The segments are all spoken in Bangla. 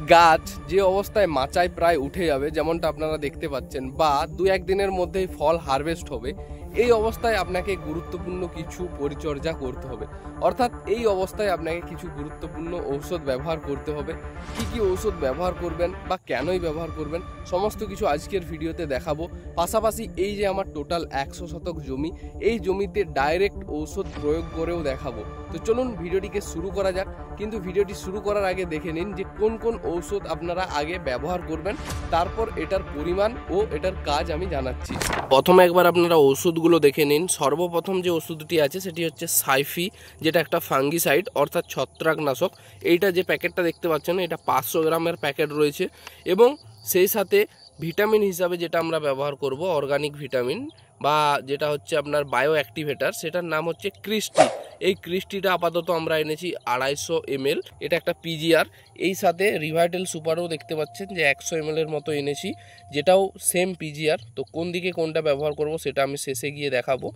গাছ যে অবস্থায় মাচায় প্রায় উঠে যাবে, যেমনটা আপনারা দেখতে পাচ্ছেন, বা 2-1 দিনের মধ্যেই ফল হারভেস্ট হবে, এই অবস্থায় আপনাকে গুরুত্বপূর্ণ কিছু পরিচর্যা করতে হবে। অর্থাৎ এই অবস্থায় আপনাকে কিছু গুরুত্বপূর্ণ ঔষধ ব্যবহার করতে হবে। কি কি ঔষধ ব্যবহার করবেন বা কেনই ব্যবহার করবেন, সমস্ত কিছু আজকের ভিডিওতে দেখাবো। পাশাপাশি এই যে আমার টোটাল 100 শতক জমি, এই জমিতে ডাইরেক্ট ঔষধ প্রয়োগ করেও দেখাবো। তো চলুন ভিডিওটিকে শুরু করা যাক। কিন্তু ভিডিওটি শুরু করার আগে দেখে নিন যে কোন কোন ঔষধ আপনারা আগে ব্যবহার করবেন, তারপর এটার পরিমাণ ও এটার কাজ আমি জানাচ্ছি। প্রথমে একবার আপনারা ওষুধগুলো দেখে নিন। সর্বপ্রথম যে ওষুধটি আছে সেটি হচ্ছে সাইফি, যেটা একটা ফাঙ্গিসাইড অর্থাৎ ছত্রাকনাশক। এইটা যে প্যাকেটটা দেখতে পাচ্ছেন, এটা 500 গ্রামের প্যাকেট রয়েছে। এবং সেই সাথে ভিটামিন হিসাবে যেটা আমরা ব্যবহার করব, অর্গানিক ভিটামিন বা যেটা হচ্ছে আপনার বায়ো অ্যাক্টিভেটার, সেটার নাম হচ্ছে ক্রিস্টি। এই ক্রিস্টিটা আপাতত আমরা এনেছি 250 ml, এটা একটা পিজিআর। এই সাথে রিভাইটাল সুপারও দেখতে পাচ্ছেন যে 100 ml এর মতো এনেছি, যেটাও সেম পিজিআর। তো কোন দিকে কোনটা ব্যবহার করব সেটা আমি শেষে গিয়ে দেখাবো।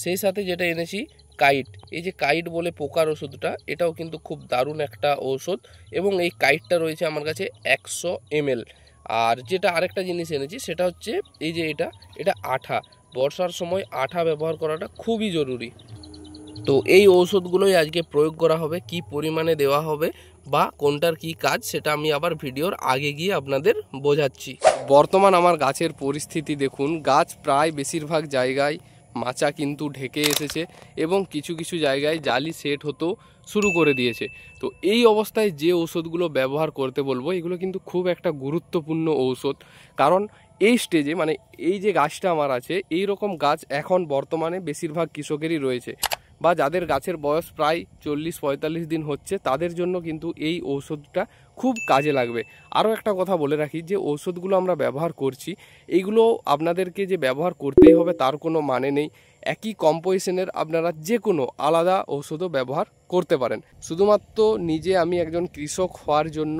সেই সাথে যেটা এনেছি কাইট, এই যে কাইট বলে পোকার ওষুধটা, এটাও কিন্তু খুব দারুণ একটা ঔষধ। এবং এই কাইটটা রয়েছে আমার কাছে 100 ml। আর যেটা আরেকটা জিনিস এনেছি সেটা হচ্ছে এই যে এটা আঠা। বর্ষার সময় আঠা ব্যবহার করাটা খুবই জরুরি। তো এই ঔষধগুলোই আজকে প্রয়োগ করা হবে। কি পরিমাণে দেওয়া হবে বা কোনটার কি কাজ সেটা আমি আবার ভিডিওর আগে গিয়ে আপনাদের বোঝাচ্ছি। বর্তমান আমার গাছের পরিস্থিতি দেখুন, গাছ প্রায় বেশিরভাগ জায়গায় মাচা কিন্তু ঢেকে এসেছে এবং কিছু কিছু জায়গায় জালি সেট হতেও শুরু করে দিয়েছে। তো এই অবস্থায় যে ঔষধগুলো ব্যবহার করতে বলবো, এগুলো কিন্তু খুব একটা গুরুত্বপূর্ণ ঔষধ। কারণ এই স্টেজে, মানে এই যে গাছটা আমার আছে, এই রকম গাছ এখন বর্তমানে বেশিরভাগ কৃষকেরই রয়েছে, বা যাদের গাছের বয়স প্রায় 40-45 দিন হচ্ছে, তাদের জন্য কিন্তু এই ঔষধটা খুব কাজে লাগবে। আরও একটা কথা বলে রাখি, যে ঔষধগুলো আমরা ব্যবহার করছি, এইগুলো আপনাদেরকে যে ব্যবহার করতেই হবে তার কোনো মানে নেই। একই কম্পোজিশনের আপনারা যে কোনো আলাদা ঔষধও ব্যবহার করতে পারেন। শুধুমাত্র নিজে আমি একজন কৃষক হওয়ার জন্য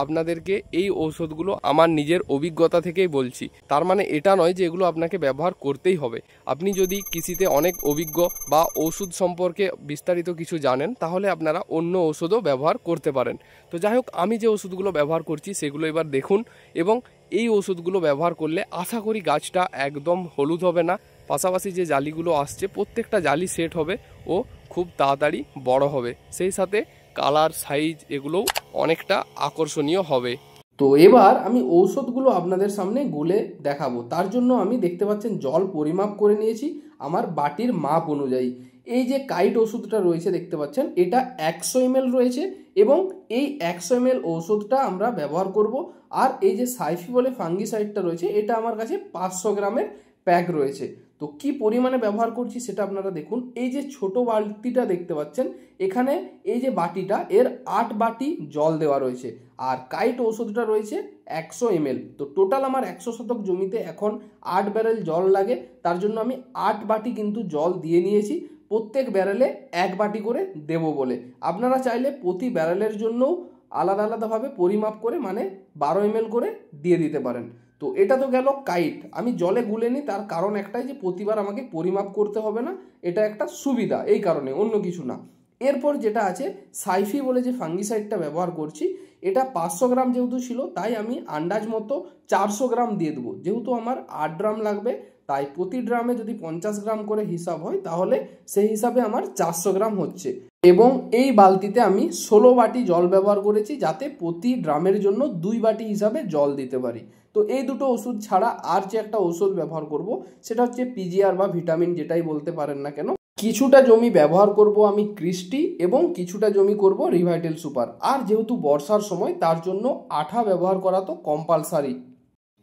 আপনাদেরকে এই ঔষধগুলো আমার নিজের অভিজ্ঞতা থেকেই বলছি। তার মানে এটা নয় যে এগুলো আপনাকে ব্যবহার করতেই হবে। আপনি যদি কৃষিতে অনেক অভিজ্ঞ বা ওষুধ সম্পর্কে বিস্তারিত কিছু জানেন, তাহলে আপনারা অন্য ওষুধও ব্যবহার করতে পারেন। তো যাই হোক, আমি যে ওষুধগুলো ব্যবহার করছি সেগুলো এবার দেখুন। এবং এই ওষুধগুলো ব্যবহার করলে আশা করি গাছটা একদম হলুদ হবে না। পাশাপাশি যে জালিগুলো আসছে, প্রত্যেকটা জালি সেট হবে ও খুব তাড়াতাড়ি বড় হবে। সেই সাথে কালার, সাইজ এগুলোও অনেকটা আকর্ষণীয় হবে। তো এবার আমি ঔষধগুলো আপনাদের সামনে গুলে দেখাবো। তার জন্য আমি দেখতে পাচ্ছেন জল পরিমাপ করে নিয়েছি আমার বাটির মাপ অনুযায়ী। এই যে কাইট ওষুধটা রয়েছে দেখতে পাচ্ছেন, এটা 100 ml রয়েছে এবং এই 100 ml ঔষধটা আমরা ব্যবহার করব। আর এই যে সাইফি বলে ফাঙ্গিসাইডটা রয়েছে, এটা আমার কাছে 500 গ্রামের প্যাক রয়েছে। তো কি পরিমাণে ব্যবহার করছি সেটা আপনারা দেখুন। এই যে ছোট বালতিটা দেখতে পাচ্ছেন, এখানে এই যে বাটিটা, এর 8 বাটি জল দেওয়া রয়েছে। আর কাইট ওষুধটা রয়েছে 100 ml। তো টোটাল আমার 100 শতক জমিতে এখন 8 ব্যারেল জল লাগে। তার জন্য আমি 8 বাটি কিন্তু জল দিয়ে নিয়েছি, প্রত্যেক ব্যারেলে 1 বাটি করে দেব বলে। আপনারা চাইলে প্রতি ব্যারেলের জন্যও আলাদা আলাদাভাবে পরিমাপ করে, মানে 12 ml করে দিয়ে দিতে পারেন। তো এটা তো গেল কাইট। আমি জলে গুলে নিই, তার কারণ একটাই, যে প্রতিবার আমাকে পরিমাপ করতে হবে না। এটা একটা সুবিধা, এই কারণে, অন্য কিছু না। এরপর যেটা আছে সাইফি বলে যে ফাঙ্গিসাইডটা ব্যবহার করছি, এটা 500 গ্রাম যেহেতু ছিল, তাই আমি আন্দাজ মতো 400 গ্রাম দিয়ে দেবো। যেহেতু আমার 8 ড্রাম লাগবে, তাই প্রতি ড্রামে যদি 50 গ্রাম করে হিসাব হয়, তাহলে সেই হিসাবে আমার 400 গ্রাম হচ্ছে। এবং এই বালতিতে আমি 16 বাটি জল ব্যবহার করেছি, যাতে প্রতি ড্রামের জন্য 2 বাটি হিসাবে জল দিতে পারি। তো এই দুটো ওষুধ ছাড়া আর যে একটা ওষুধ ব্যবহার করব, সেটা হচ্ছে পিজিআর বা ভিটামিন, যেটাই বলতে পারেন না কেন। কিছুটা জমি ব্যবহার করব আমি ক্রিস্টি এবং কিছুটা জমি করব রিভাইটাল সুপার। আর যেহেতু বর্ষার সময়, তার জন্য আঠা ব্যবহার করা তো কম্পালসারি।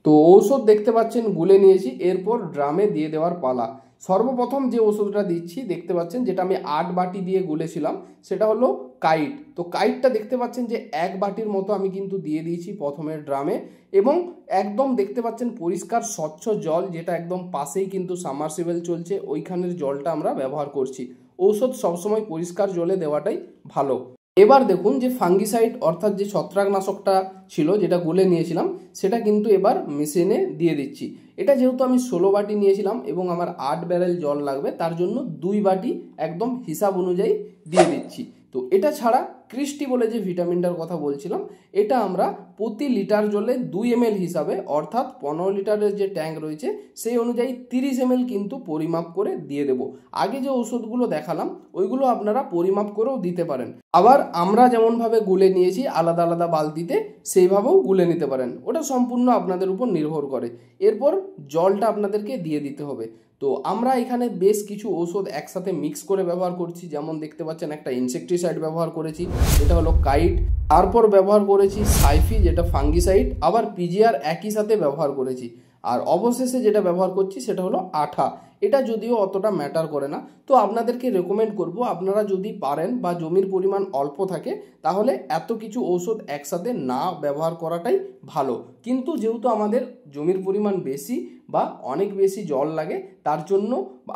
তো ঔষধ দেখতে পাচ্ছেন গুলে নিয়েছি, এরপর ড্রামে দিয়ে দেওয়ার পালা। সর্বপ্রথম যে ওষুধটা দিচ্ছি দেখতে পাচ্ছেন, যেটা আমি 8 বাটি দিয়ে গুলেছিলাম, সেটা হলো কাইট। তো কাইটটা দেখতে পাচ্ছেন যে 1 বাটির মতো আমি কিন্তু দিয়ে দিয়েছি প্রথমের ড্রামে। এবং একদম দেখতে পাচ্ছেন পরিষ্কার স্বচ্ছ জল, যেটা একদম পাশেই কিন্তু সাবমার্সিবল চলছে, ওইখানের জলটা আমরা ব্যবহার করছি। ঔষধ সবসময় পরিষ্কার জলে দেওয়াটাই ভালো। এবার দেখুন যে ফাঙ্গিসাইড অর্থাৎ যে ছত্রাকনাশকটা ছিল, যেটা গুলে নিয়েছিলাম, সেটা কিন্তু এবার মেশিনে দিয়ে দিচ্ছি। এটা যেহেতু আমি 16 বাটি নিয়েছিলাম এবং আমার 8 ব্যারেল জল লাগবে, তার জন্য 2 বাটি একদম হিসাব অনুযায়ী দিয়ে দিচ্ছি। তো এটা ছাড়া ক্রিস্টি বলে যে ভিটামিনটার কথা বলছিলাম, এটা আমরা প্রতি লিটার জলে 2 ml হিসাবে, অর্থাৎ 15 লিটারের যে ট্যাঙ্ক রয়েছে সেই অনুযায়ী 30 ml কিন্তু পরিমাপ করে দিয়ে দেব। আগে যে ওষুধগুলো দেখালাম ওইগুলো আপনারা পরিমাপ করেও দিতে পারেন, আবার আমরা যেমনভাবে গুলে নিয়েছি আলাদা আলাদা বালতিতে সেইভাবেও গুলে নিতে পারেন, ওটা সম্পূর্ণ আপনাদের উপর নির্ভর করে। এরপর জলটা আপনাদেরকে দিয়ে দিতে হবে। তো আমরা এখানে বেশ কিছু ঔষধ একসাথে মিক্স করে ব্যবহার করছি, যেমন দেখতে পাচ্ছেন একটা ইনসেকটিসাইড ব্যবহার করেছি, এটা হলো কাইট, তারপর ব্যবহার করেছি সাইফি যেটা ফাঙ্গিসাইড, আবার পিজিআর একই সাথে ব্যবহার করেছি, আর অবশেষে যেটা ব্যবহার করছি সেটা হলো আঠা। এটা যদিও অতটা ম্যাটার করে না, তো আপনাদেরকে রেকমেন্ড করব আপনারা যদি পারেন বা জমির পরিমাণ অল্প থাকে তাহলে এত কিছু ঔষধ একসাথে না ব্যবহার করাটাই ভালো। কিন্তু যেহেতু আমাদের জমির পরিমাণ বেশি বা অনেক বেশি জল লাগে, তার জন্য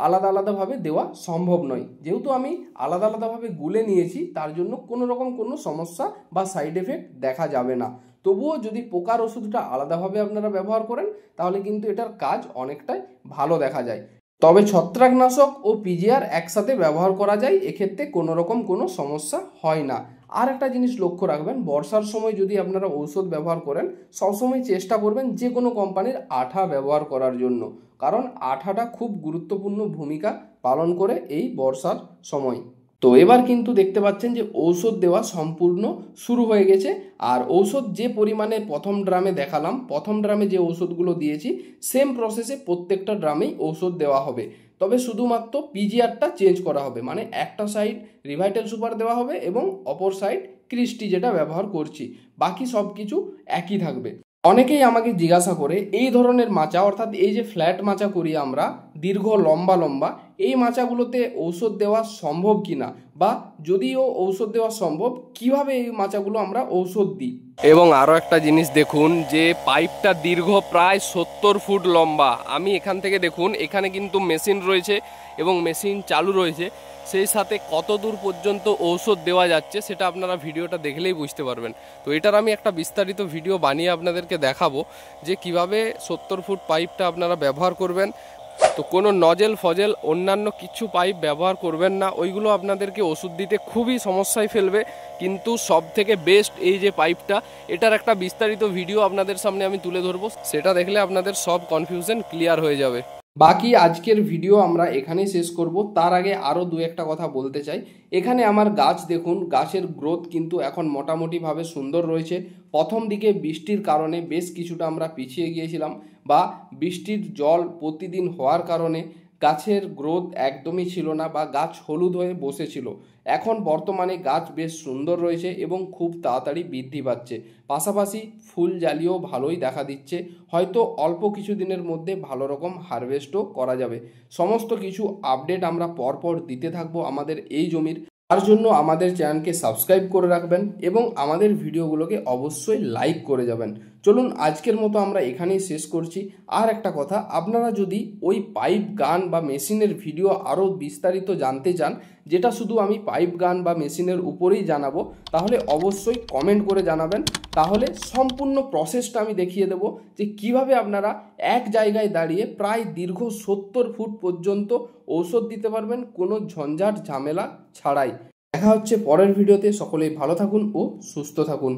আলাদা আলাদাভাবে দেওয়া সম্ভব নয়। যেহেতু আমি আলাদা আলাদাভাবে গুলে নিয়েছি তার জন্য কোনো রকম কোনো সমস্যা বা সাইড এফেক্ট দেখা যাবে না। তবুও যদি পোকার ওষুধটা আলাদাভাবে আপনারা ব্যবহার করেন তাহলে কিন্তু এটার কাজ অনেকটাই ভালো দেখা যায়। তবে ছত্রাকনাশক ও পিজিআর একসাথে ব্যবহার করা যায়, এক্ষেত্রে কোনো রকম কোনো সমস্যা হয় না। আর একটা জিনিস লক্ষ্য রাখবেন, বর্ষার সময় যদি আপনারা ঔষধ ব্যবহার করেন সবসময় চেষ্টা করবেন যে কোনো কোম্পানির আঠা ব্যবহার করার জন্য, কারণ আঠাটা খুব গুরুত্বপূর্ণ ভূমিকা পালন করে এই বর্ষার সময়। তো এবার কিন্তু দেখতে পাচ্ছেন যে ঔষধ দেওয়া সম্পূর্ণ শুরু হয়ে গেছে, আর ঔষধ যে পরিমাণে প্রথম ড্রামে দেখালাম, প্রথম ড্রামে যে ঔষধগুলো দিয়েছি সেম প্রসেসে প্রত্যেকটা ড্রামেই ঔষধ দেওয়া হবে, তবে শুধুমাত্র পিজিআরটা চেঞ্জ করা হবে, মানে একটা সাইড রিভাইটাল সুপার দেওয়া হবে এবং অপর সাইড ক্রিস্টি যেটা ব্যবহার করছি, বাকি সব কিছু একই থাকবে। অনেকেই আমাকে জিজ্ঞাসা করে এই ধরনের মাচা, অর্থাৎ এই যে ফ্ল্যাট মাচা করি আমরা দীর্ঘ লম্বা লম্বা, এই মাচাগুলোতে ঔষধ দেওয়া সম্ভব কিনা, বা যদিও ঔষধ দেওয়া সম্ভব কিভাবে এই মাচাগুলো আমরা ঔষধ দিই। এবং আরও একটা জিনিস দেখুন যে পাইপটা দীর্ঘ প্রায় 70 ফুট লম্বা। আমি এখান থেকে দেখুন, এখানে কিন্তু মেশিন রয়েছে এবং মেশিন চালু রয়েছে, সেই সাথে কত দূর পর্যন্ত ঔষধ দেওয়া যাচ্ছে সেটা আপনারা ভিডিওটা দেখলেই বুঝতে পারবেন। তো এটার আমি একটা বিস্তারিত ভিডিও বানিয়ে আপনাদেরকে দেখাবো যে কিভাবে 70 ফুট পাইপটা আপনারা ব্যবহার করবেন। তো কোনো নজেল ফজেল অন্যান্য কিছু পাইপ ব্যবহার করবেন না, ওইগুলো আপনাদেরকে ওষুধ দিতে খুবই সমস্যায় ফেলবে। কিন্তু সব থেকে বেস্ট এই যে পাইপটা, এটার একটা বিস্তারিত ভিডিও আপনাদের সামনে আমি তুলে ধরবো, সেটা দেখলে আপনাদের সব কনফিউশন ক্লিয়ার হয়ে যাবে। বাকি আজকের ভিডিও আমরা এখানেই শেষ করব। তার আগে আরও দু একটা কথা বলতে চাই। এখানে আমার গাছ দেখুন, গাছের গ্রোথ কিন্তু এখন মোটামুটিভাবে সুন্দর রয়েছে। প্রথম দিকে বৃষ্টির কারণে বেশ কিছুটা আমরা পিছিয়ে গিয়েছিলাম, বা বৃষ্টির জল প্রতিদিন হওয়ার কারণে গাছের গ্রোথ একদমই ছিল না, বা গাছ হলুদ হয়ে বসেছিল। এখন বর্তমানে গাছ বেশ সুন্দর রয়েছে এবং খুব তাড়াতাড়ি বৃদ্ধি পাচ্ছে, পাশাপাশি ফুল জালিও ভালোই দেখা দিচ্ছে। হয়তো অল্প কিছু দিনের মধ্যে ভালো রকম হারভেস্টও করা যাবে। সমস্ত কিছু আপডেট আমরা পরপর দিতে থাকবো আমাদের এই জমির। তার জন্য আমাদের চ্যানেলকে সাবস্ক্রাইব করে রাখবেন এবং আমাদের ভিডিওগুলোকে অবশ্যই লাইক করে যাবেন। চলুন আজকের মতো আমরা এখানেই শেষ করছি। আর একটা কথা, আপনারা যদি ওই পাইপ গান বা মেশিনের ভিডিও আরও বিস্তারিত জানতে চান, যেটা শুধু আমি পাইপ গান বা মেশিনের উপরেই জানাবো, তাহলে অবশ্যই কমেন্ট করে জানাবেন। তাহলে সম্পূর্ণ প্রসেসটা আমি দেখিয়ে দেবো যে কিভাবে আপনারা এক জায়গায় দাঁড়িয়ে প্রায় দীর্ঘ 70 ফুট পর্যন্ত ঔষধ দিতে পারবেন কোনো ঝঞ্ঝাট ঝামেলা ছাড়াই। দেখা হচ্ছে পরের ভিডিওতে। সকলেই ভালো থাকুন ও সুস্থ থাকুন।